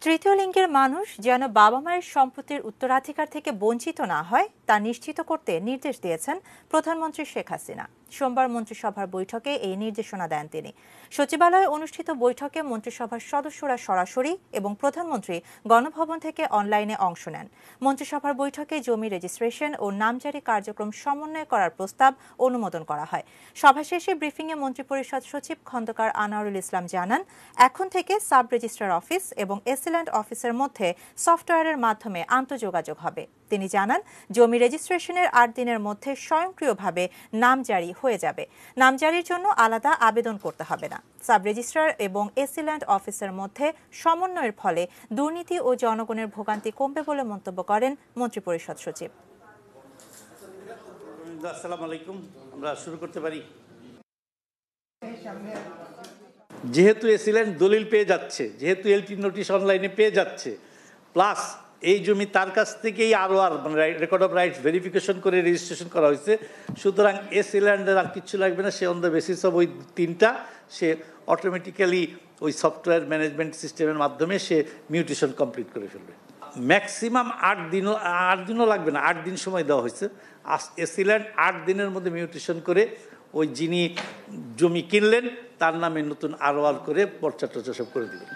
তৃতীয় লিঙ্গের মানুষ যেন বাবা মায়ের সম্পত্তির উত্তরাধিকার থেকে বঞ্চিত না হয় তা নিশ্চিত করতে নির্দেশ দিয়েছেন প্রধানমন্ত্রী শেখ হাসিনা। সোমবার মন্ত্রিসভার বৈঠকে এই নির্দেশনা দেন তিনি। সচিবালয়ে অনুষ্ঠিত বৈঠকে মন্ত্রিসভার সদস্যরা সরাসরি এবং প্রধানমন্ত্রী গণভবন থেকে অনলাইনে অংশ নেন। মন্ত্রিসভার বৈঠকে জমি রেজিস্ট্রেশন ও নামজারি কার্যক্রম সমন্বয় করার প্রস্তাব অনুমোদন করা হয়। সভা শেষে ব্রিফিংয়ে মন্ত্রিপরিষদ সচিব খন্দকার আনোয়ারুল ইসলাম জানান, এখন থেকে সাব রেজিস্ট্রার অফিস এবং এসিল্যান্ড অফিসের মধ্যে সফটওয়্যারের মাধ্যমে আন্তঃযোগাযোগ হবে। তিনি জানান, জমি রেজিস্ট্রেশনের 8 দিনের মধ্যে স্বয়ংক্রিয়ভাবে নামজারি হয়ে যাবে। নামজারির জন্য আলাদা আবেদন করতে হবে না। সাব রেজিস্ট্রার এবং এসিল্যান্ড অফিসের মধ্যে সমন্বয়ের ফলে দুর্নীতি ও জনগণের ভোগান্তি কমবে বলে মন্তব্য করেন মন্ত্রিপরিষদ সচিব। আসসালামু আলাইকুম, আমরা শুরু করতে পারি। যেহেতু এসিল্যান্ড দলিল পেয়ে যাচ্ছে, যেহেতু এলটি নোটিশ অনলাইনে পেয়ে যাচ্ছে, প্লাস এই জমি তার কাছ থেকেই মানে রেকর্ড অফ রাইটস ভেরিফিকেশন করে রেজিস্ট্রেশন করা হয়েছে, সুতরাং এসিল্যান্ডের আর কিছু লাগবে না। সে অন দ্য বেসিস অফ ওই 3টা সে অটোমেটিক্যালি ওই সফটওয়্যার ম্যানেজমেন্ট সিস্টেমের মাধ্যমে সে মিউটেশন কমপ্লিট করে ফেলবে। ম্যাক্সিমাম 8 দিনও লাগবে না, 8 দিন সময় দেওয়া হয়েছে। এসিল্যান্ড 8 দিনের মধ্যে মিউটেশন করে ওই যিনি জমি কিনলেন তার নামে নতুন ROR করে পর্চা টর্চা সব করে দিবেন।